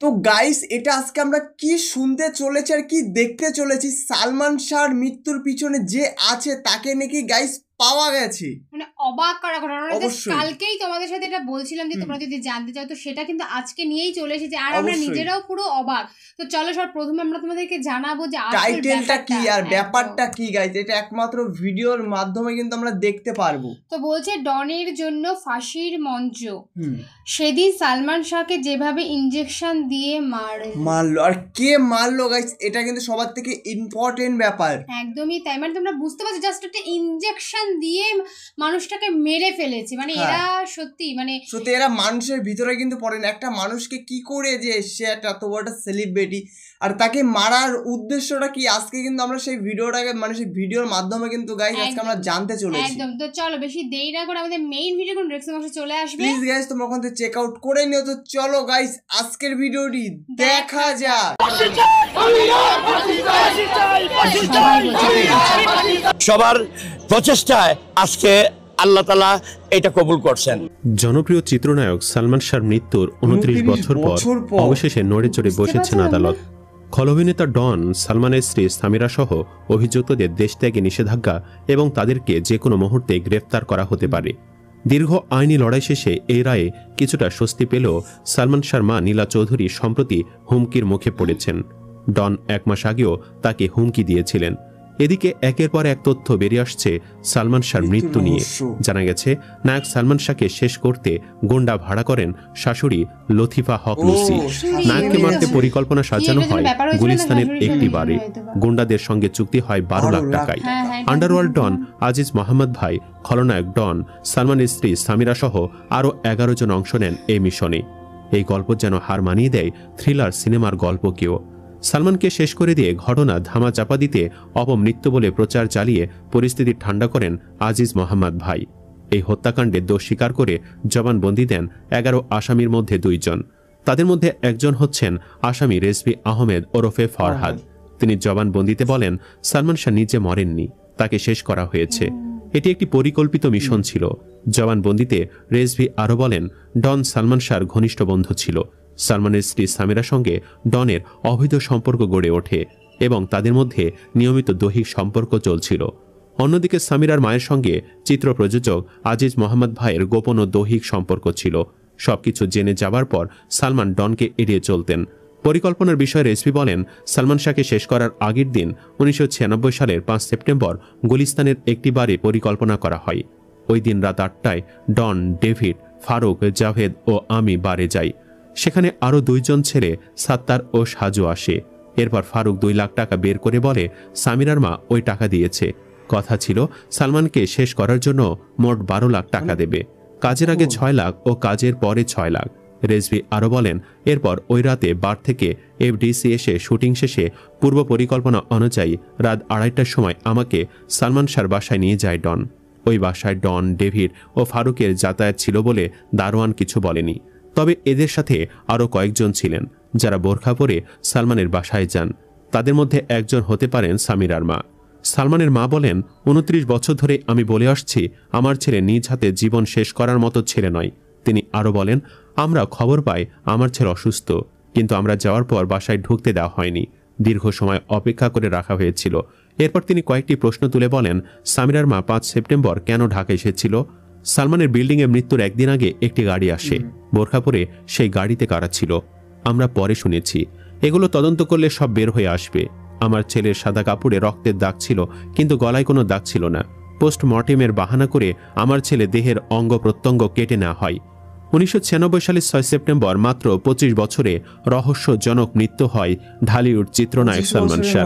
তো গাইস এটা আজকে আমরা কি শুনতে চলেছি আর কি দেখতে চলেছি, সালমান শাহর মৃত্যুর পিছনে যে আছে তাকে নাকি গাইস পাওয়া গেছে। মানে অবাক করা ঘটনা। কালকেই তোমাদের সাথে এটা বলছিলাম যে তোমরা যদি জানতে চাও তো সেটা কিন্তু আজকে নিয়েই চলে এসেছে, আর আমরা নিজেরাও পুরো অবাক। তো চলো সব প্রথমে আমরা তোমাদেরকে জানাবো যে টাইটেলটা কি আর ব্যাপারটা কি গাইস, এটা একমাত্র ভিডিওর মাধ্যমে কিন্তু আমরা দেখতে পারবো। তো বলছে ডনের জন্য ফাঁসির মঞ্চ, সেদিন সালমান শাহকে যেভাবে ইনজেকশন দিয়ে মারলো। আর কে মারলো গাইস, এটা কিন্তু সবার থেকে ইম্পর্টেন্ট ব্যাপার। একদমই তাই, মানে তোমরা বুঝতে পারছো জাস্ট একটা ইনজেকশন দিয়ে মানুষটাকে মেরে ফেলেছে। মানে এরা সত্যি এরা মানুষের ভিতরে কিন্তু পড়ে না। একটা মানুষকে কি করে যে সে একটা এত বড় সেলিব্রিটি আর তাকে মারার উদ্দেশ্যটা কি, আজকে কিন্তু আমরা সেই ভিডিওটাকে সেই ভিডিওর মাধ্যমে কিন্তু গাইস আজকে আমরা জানতে চলেছি। একদম। তো চলো বেশি দেরি না করে আমাদের মেইন ভিডিও কোন ডেসক্রিপশন বক্সে চলে আসবে, প্লিজ গাইস তোমরা ওখান থেকে চেক আউট করে নিও। তো চলো গাইস আজকের ভিডিওটি দেখা যাক। সবার প্রচেষ্টায় আজকে আল্লাহ তাআলা এটা কবুল করছেন। জনপ্রিয় চিত্রনায়ক সালমান শাহর মৃত্যুর 29 বছর পর অবশেষে নড়ে চড়ে বসেছেন আদালত। খল অভিনেতা ডন, সালমানের স্ত্রী সামিরা সহ অভিযুক্তদের দেশ ত্যাগে নিষেধাজ্ঞা এবং তাদেরকে যে কোনো মুহূর্তে গ্রেফতার করা হতে পারে। দীর্ঘ আইনি লড়াই শেষে এই রায়ে কিছুটা স্বস্তি পেলেও সালমান শাহর মা নীলা চৌধুরী সম্প্রতি হুমকির মুখে পড়েছেন। ডন 1 মাস আগেও তাকে হুমকি দিয়েছিলেন। এদিকে একের পর এক তথ্য বেরিয়ে আসছে সালমান শাহর মৃত্যু নিয়ে। জানা গেছে নায়ক সালমান শাহকে শেষ করতে গোন্ডা ভাড়া করেন শাশুড়ি লতিফা হক লুসি। নায়ককে মারতে পরিকল্পনা সাজানো হয় গুলিস্তানের একটি বারে। গুন্ডাদের সঙ্গে চুক্তি হয় 12 লাখ টাকায়। আন্ডারওয়ার্ল্ড ডন আজিজ মোহাম্মদ ভাই, খলনায়ক ডন, সালমানের স্ত্রী সামিরা সহ আরও 11 জন অংশ নেন এই মিশনে। এই গল্প যেন হার মানিয়ে দেয় থ্রিলার সিনেমার গল্পকেও। সালমানকে শেষ করে দিয়ে ঘটনা ধামা চাপা দিতে অপমৃত্যু বলে প্রচার চালিয়ে পরিস্থিতি ঠান্ডা করেন আজিজ মোহাম্মদ ভাই। এই হত্যাকাণ্ডে দোষ স্বীকার করে জবানবন্দি দেন 11 আসামির মধ্যে 2 জন। তাদের মধ্যে একজন হচ্ছেন আসামি রেজভি আহমেদ ওরফে ফরহাদ। তিনি জবানবন্দিতে বলেন সালমান শাহ নিজে মরেননি, তাকে শেষ করা হয়েছে। এটি একটি পরিকল্পিত মিশন ছিল। জবানবন্দিতে রেজভি আরও বলেন ডন সালমান শাহর ঘনিষ্ঠ বন্ধু ছিল। সালমানের স্ত্রী সামিরার সঙ্গে ডনের অবৈধ সম্পর্ক গড়ে ওঠে এবং তাদের মধ্যে নিয়মিত দৈহিক সম্পর্ক চলছিল। অন্যদিকে সামিরার মায়ের সঙ্গে চিত্র প্রযোজক আজিজ মোহাম্মদ ভাইয়ের গোপন ও দৈহিক সম্পর্ক ছিল। সবকিছু জেনে যাবার পর সালমান ডনকে এড়িয়ে চলতেন। পরিকল্পনার বিষয়ে রেসপি বলেন সালমান শাহকে শেষ করার আগের দিন 1996 সালের 5 সেপ্টেম্বর গুলিস্তানের একটি বারে পরিকল্পনা করা হয়। ওই দিন রাত 8টায় ডন, ডেভিড, ফারুক, জাভেদ ও আমি বারে যাই। সেখানে আরও 2 জন ছেলে সাত্তার ও সাজু আসে। এরপর ফারুক 2 লাখ টাকা বের করে বলে সামিরার মা ওই টাকা দিয়েছে। কথা ছিল সালমানকে শেষ করার জন্য মোট 12 লাখ টাকা দেবে। কাজের আগে 6 লাখ ও কাজের পরে 6 লাখ। রেজভি আরও বলেন এরপর ওই রাতে বার থেকে এফডিসি এসে শুটিং শেষে পূর্ব পরিকল্পনা অনুযায়ী রাত 2:30টার সময় আমাকে সালমান শাহর বাসায় নিয়ে যায় ডন। ওই বাসায় ডন, ডেভিড ও ফারুকের যাতায়াত ছিল বলে দারোয়ান কিছু বলেনি। তবে এদের সাথে আরও কয়েকজন ছিলেন যারা বোরখা পরে সালমানের বাসায় যান। তাদের মধ্যে একজন হতে পারেন সামিরার মা। সালমানের মা বলেন 29 বছর ধরে আমি বলে আসছি আমার ছেলে নিজ হাতে জীবন শেষ করার মতো ছেলে নয়। তিনি আরও বলেন আমরা খবর পাই আমার ছেলে অসুস্থ, কিন্তু আমরা যাওয়ার পর বাসায় ঢুকতে দেওয়া হয়নি। দীর্ঘ সময় অপেক্ষা করে রাখা হয়েছিল। এরপর তিনি কয়েকটি প্রশ্ন তুলে বলেন সামিরার মা 5 সেপ্টেম্বর কেন ঢাকা এসেছিল। সালমানের বিল্ডিংয়ে মৃত্যুর একদিন আগে একটি গাড়ি আসে। বোরখা পরে সেই গাড়িতে কারা ছিল আমরা পরে শুনেছি। এগুলো তদন্ত করলে সব বের হয়ে আসবে। আমার ছেলের সাদা কাপড়ে রক্তের দাগ ছিল, কিন্তু গলায় কোনো দাগ ছিল না। পোস্টমর্টেমের বাহানা করে আমার ছেলে দেহের অঙ্গ প্রত্যঙ্গ কেটে নেওয়া হয়। 1996 সালের 6 সেপ্টেম্বর মাত্র 25 বছরে রহস্যজনক মৃত্যু হয় ঢালিউড চিত্রনায়ক সালমান শাহ।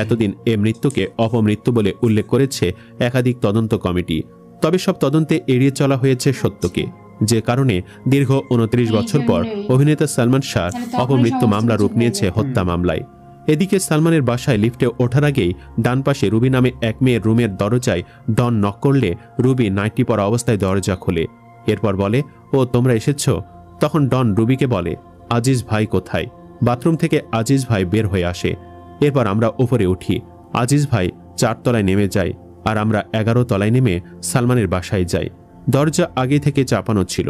এতদিন এ মৃত্যুকে অপমৃত্যু বলে উল্লেখ করেছে একাধিক তদন্ত কমিটি। তবে সব তদন্তে এড়িয়ে চলা হয়েছে সত্যকে, যে কারণে দীর্ঘ 29 বছর পর অভিনেতা সালমান শাহ অপমৃত্যু মামলা রূপ নিয়েছে হত্যা মামলায়। এদিকে সালমানের বাসায় লিফটে ওঠার আগেই ডান পাশে রুবি নামে এক মেয়ের রুমের দরজায় ডন নক করলে রুবি নাইটি পরা অবস্থায় দরজা খোলে। এরপর বলে ও তোমরা এসেছ। তখন ডন রুবিকে বলে আজিজ ভাই কোথায়। বাথরুম থেকে আজিজ ভাই বের হয়ে আসে। এরপর আমরা উপরে উঠি। আজিজ ভাই 4 তলায় নেমে যায় আর আমরা 11 তলায় নেমে সালমানের বাসায় যাই। দরজা আগে থেকে চাপানো ছিল।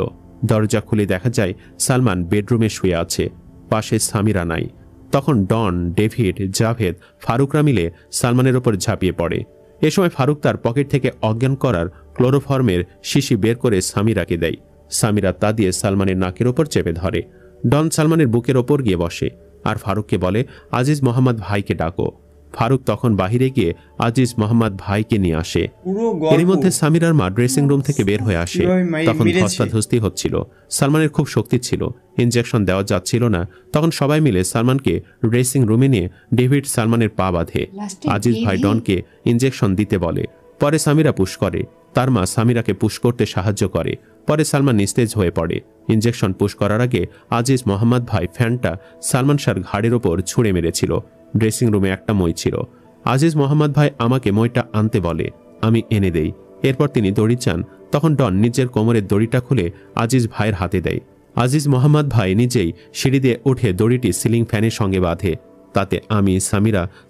দরজা খুলে দেখা যায় সালমান বেডরুমে শুয়ে আছে। পাশে সামিরা নাই। তখন ডন, ডেভিড, জাভেদ, ফারুকরা মিলে সালমানের ওপর ঝাঁপিয়ে পড়ে। এ সময় ফারুক তার পকেট থেকে অজ্ঞান করার ক্লোরোফর্মের শিশি বের করে সামিরাকে দেয়। সামিরা তা দিয়ে সালমানের নাকের ওপর চেপে ধরে। ডন সালমানের বুকের ওপর গিয়ে বসে আর ফারুককে বলে, আজিজ মোহাম্মদ ভাইকে ডাকো। ফারুক তখন বাহিরে গিয়ে আজিজ মোহাম্মদ ভাইকে নিয়ে আসে। এর মধ্যে সামিরার মা ড্রেসিং রুম থেকে বের হয়ে আসে। তখন ধস্তাধস্তি হচ্ছিল। সালমানের খুব শক্তি ছিল, ইনজেকশন দেওয়া যাচ্ছিল না। তখন সবাই মিলে সালমানকে ড্রেসিং রুমে নিয়ে ডেভিড সালমানের পা বাঁধে। আজিজ ভাই ডনকে ইনজেকশন দিতে বলে। পরে সামিরা পুশ করে। তার মা সামিরাকে পুশ করতে সাহায্য করে। পরে সালমান নিস্তেজ হয়ে পড়ে। ইনজেকশন পুশ করার আগে আজিজ মোহাম্মদ ভাই ফ্যানটা সালমান শাহর ঘাড়ের ওপর ছুঁড়ে মেরেছিল। ড্রেসিং রুমে একটা মই ছিল। আজিজ মোহাম্মদ ভাই আমাকে মইটা আনতে বলে, আমি এনে দেই। এরপর তিনি দড়ি চান। তখন ডন নিজের কোমরের দড়িটা খুলে আজিজ ভাইয়ের হাতে দেয়। আজিজ মোহাম্মদ ভাই নিজেই সিঁড়ি দিয়ে উঠে দড়িটি সিলিং ফ্যানের সঙ্গে বাঁধে। তাতে আমি,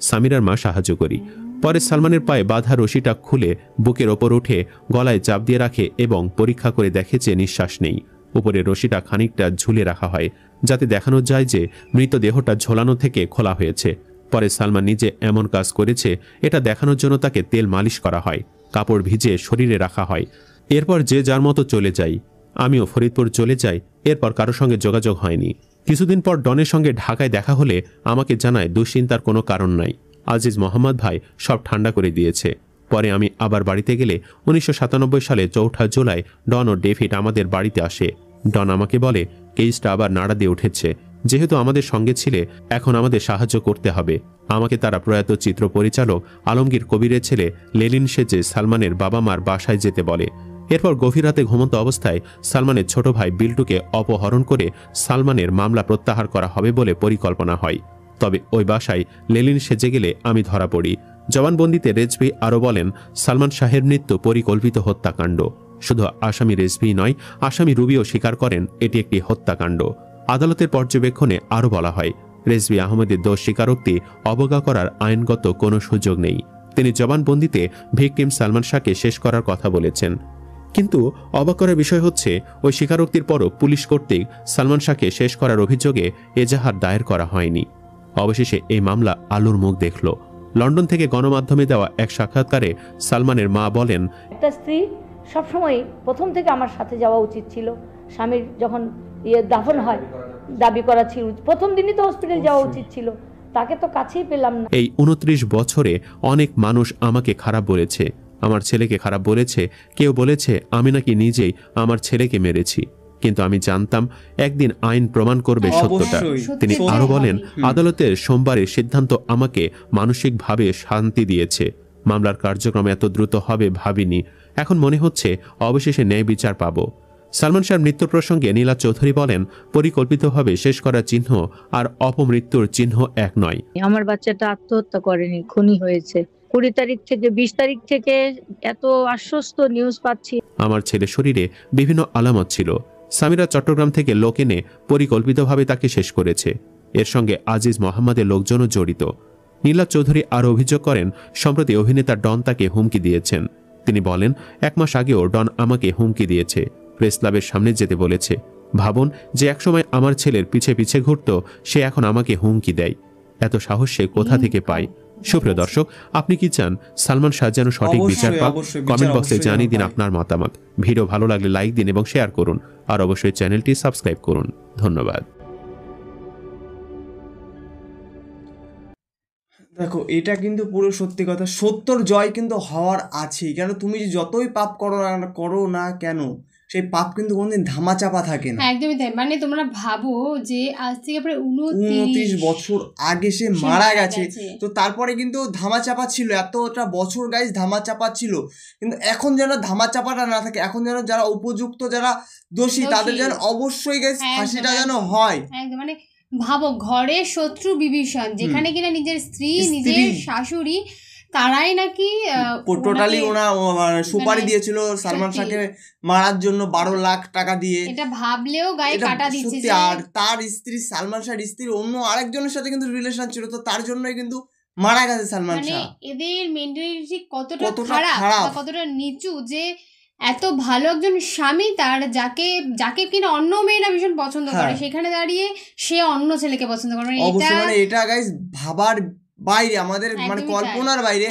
সামিরার মা সাহায্য করি। পরে সালমানের পায়ে বাঁধা রশিটা খুলে বুকের ওপর উঠে গলায় চাপ দিয়ে রাখে এবং পরীক্ষা করে দেখে যে নিঃশ্বাস নেই। উপরে রশিটা খানিকটা ঝুলে রাখা হয় যাতে দেখানো যায় যে মৃতদেহটা ঝোলানো থেকে খোলা হয়েছে। পরে সালমান নিজে এমন কাজ করেছে এটা দেখানোর জন্য তাকে তেল মালিশ করা হয়, কাপড় ভিজে শরীরে রাখা হয়। এরপর যে যার মতো চলে যাই। আমিও ফরিদপুর চলে যাই। এরপর কারোর সঙ্গে যোগাযোগ হয়নি। কিছুদিন পর ডনের সঙ্গে ঢাকায় দেখা হলে আমাকে জানায় দুশ্চিন্তার কোনো কারণ নাই, আজিজ মোহাম্মদ ভাই সব ঠান্ডা করে দিয়েছে। পরে আমি আবার বাড়িতে গেলে 1997 সালে 4 জুলাই ডন ও ডেভিড আমাদের বাড়িতে আসে। ডন আমাকে বলে, কেসটা আবার নাড়া দিয়ে উঠেছে, যেহেতু আমাদের সঙ্গে ছিলে এখন আমাদের সাহায্য করতে হবে। আমাকে তারা প্রয়াত চিত্র পরিচালক আলমগীর কবিরের ছেলে লেলিন সেজে সালমানের বাবা মার বাসায় যেতে বলে। এরপর গভীর রাতে ঘুমন্ত অবস্থায় সালমানের ছোট ভাই বিল্টুকে অপহরণ করে সালমানের মামলা প্রত্যাহার করা হবে বলে পরিকল্পনা হয়। তবে ওই বাসায় লেলিন সেজে গেলে আমি ধরা পড়ি। জবানবন্দিতে রেজভি আরও বলেন, সালমান শাহের মৃত্যু পরিকল্পিত হত্যাকাণ্ড। শুধু আসামি রেজভি নয়, আসামি রুবিও স্বীকার করেন এটি একটি হত্যাকাণ্ড। আদালতের পর্যবেক্ষণে আরও বলা হয়, রেজভি আহমেদের দোষ স্বীকারোক্তি অবজ্ঞা করার আইনগত কোনো সুযোগ নেই। তিনি জবানবন্দিতে ভিকটিম সালমান শাহকে শেষ করার কথা বলেছেন। কিন্তু অবাক করার বিষয় হচ্ছে, ওই স্বীকারোক্তির পরও পুলিশ কর্তৃক সালমান শাহকে শেষ করার অভিযোগে এজাহার দায়ের করা হয়নি। অবশেষে এই মামলা আলোর মুখ দেখল। লন্ডন থেকে গণমাধ্যমে দেওয়া এক সাক্ষাৎকারে সালমানের মা বলেন, একটা স্ত্রী সবসময় প্রথম থেকে আমার সাথে যাওয়া উচিত ছিল। স্বামীর যখন দাফন হয় দাবি করা ছিল, প্রথম দিনই তো হসপিটাল যাওয়া উচিত ছিল, তাকে তো কাছেই পেলাম না। এই 29 বছরে অনেক মানুষ আমাকে খারাপ বলেছে, আমার ছেলেকে খারাপ বলেছে। কেউ বলেছে আমি নাকি নিজেই আমার ছেলেকে মেরেছি, কিন্তু আমি জানতাম একদিন আইন প্রমাণ করবে সত্যটা। তিনি আরো বলেন, আদালতের সোমবারের সিদ্ধান্ত আমাকে মানসিকভাবে শান্তি দিয়েছে। মামলার কার্যক্রম এত দ্রুত হবে ভাবিনি। এখন মনে হচ্ছে অবশেষে ন্যায় বিচার পাবো। সালমান শাহর মৃত্যুর প্রসঙ্গে নীলা চৌধুরী বলেন, পরিকল্পিতভাবে শেষ করার চিহ্ন আর অপমৃত্যুর চিহ্ন এক নয়। আমার বাচ্চাটা আত্মহত্যা করেনি, খুনি হয়েছে। 20 তারিখ থেকে 20 তারিখ থেকে এত আশ্বস্ত নিউজ পাচ্ছি। আমার ছেলের শরীরে বিভিন্ন আলামত ছিল। সামিরা চট্টগ্রাম থেকে লোক এনে পরিকল্পিতভাবে তাকে শেষ করেছে। এর সঙ্গে আজিজ মোহাম্মদের লোকজনও জড়িত। নীলা চৌধুরী আরও অভিযোগ করেন, সম্প্রতি অভিনেতা ডন তাকে হুমকি দিয়েছেন। তিনি বলেন, 1 মাস আগেও ডন আমাকে হুমকি দিয়েছে, প্রেস ক্লাবের সামনে যেতে বলেছে। ভাবুন যে একসময় আমার ছেলের পিছে পিছে ঘুরত, সে এখন আমাকে হুমকি দেয়। এত সাহস সে কোথা থেকে পায়? সুপ্রিয় দর্শক, আপনি কি চান সালমান শাহ যেন সঠিক বিচার পাক? কমেন্ট বক্সে জানিয়ে দিন আপনার মতামত। ভিডিও ভালো লাগলে লাইক দিন এবং শেয়ার করুন, আর অবশ্যই চ্যানেলটি সাবস্ক্রাইব করুন। ধন্যবাদ। দেখো, এটা কিন্তু পুরো সত্যি কথা। সত্যর জয় কিন্তু হওয়ার আছেই। কেন, তুমি যতই পাপ করো না কেন, সেই পাপ কিন্তু কোনদিন ধামাচাপা থাকে না। একদমই তাই। মানে তোমরা ভাবো যে আজ থেকে প্রায় 29 বছর আগে সে মারা গেছে, তো তারপরে কিন্তু ধামাচাপা ছিল, এতটা বছর গাইস ধামাচাপা ছিল। কিন্তু এখন যেন ধামাচাপাটা না থাকে, এখন যেন যারা উপযুক্ত, যারা দোষী, তাদের যেন অবশ্যই গাইস ফাঁসিটা যেন হয়। একদম। মানে ভাবো, ঘরের শত্রু বিভীষণ, যেখানে কিনা নিজের স্ত্রী, নিজের শাশুড়ি, তারাই নাকি টোটালি ওনার সুপারি দিয়েছিল সালমান শাহকে মারার জন্য 12 লাখ টাকা দিয়ে। এটা ভাবলেও গায়ে কাটা দিচ্ছে। আর তার স্ত্রী, সালমান শাহর স্ত্রী অন্য আরেকজনের সাথে কিন্তু রিলেশন ছিল, তো তার জন্যই কিন্তু মারা গেছে সালমান শাহ। এদের মেন্টালিটি কতটা খারাপ, কতটা নিচু, যে এত ভালো একজন স্বামী তার, যাকে কিনা অন্য মেয়েরা ভীষণ পছন্দ করে, সেখানে দাঁড়িয়ে সে অন্য ছেলেকে পছন্দ করে, মানে এটা গাইস ভাবার বাইরে, আমাদের মানে কল্পনার বাইরে।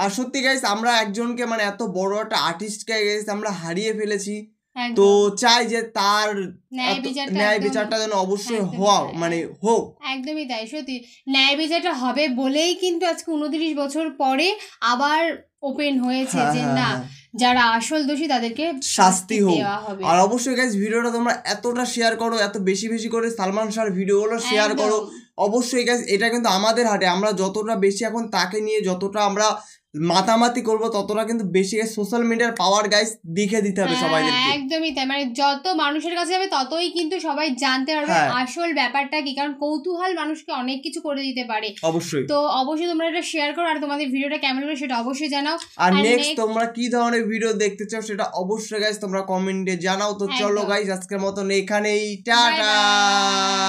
আর সত্যি গাইস আমরা একজনকে মানে এত বড় একটা আর্টিস্টকে গাইস আমরা হারিয়ে ফেলেছি, তো চাই যে তার ন্যায় বিচারটা যেন অবশ্যই মানে হোক। একদমই তাই, সত্যি ন্যায় বিচারটা হবে বলেই কিন্তু আজকে 29 বছর পরে আবার ওপেন হয়েছে যে না, যারা আসল দোষী তাদেরকে শাস্তি দেওয়া হবে। আর অবশ্যই গাইস ভিডিওটা তোমরা এতটা শেয়ার করো, এত বেশি বেশি করে সালমান শাহর ভিডিওগুলো শেয়ার করো অবশ্যই গাইস। এটা কিন্তু আমাদের হাতে, আমরা যতটা বেশি এখন তাকে নিয়ে যতটা আমরা মাতামাতি করবো ততটা কিন্তু বেশি সোশ্যাল মিডিয়ার পাওয়ার গাইস দেখে দিতে হবে সবাইদেরকে। একদমই তাই, মানে যত মানুষের কাছে যাবে ততই কিন্তু সবাই জানতে পারবে আসল ব্যাপারটা কি, কারণ কৌতূহল মানুষকে অনেক কিছু করে দিতে পারে। অবশ্যই, তো অবশ্যই তোমরা এটা শেয়ার করো, আর তোমাদের ভিডিওটা কেমন হলো সেটা অবশ্যই জানাও। আর নেক্সট তোমরা কি ধরনের ভিডিও দেখতে চাও সেটা অবশ্যই গাইস তোমরা কমেন্টে জানাও। তো চলো গাইস আজকের মতন এখানেই, টাটা।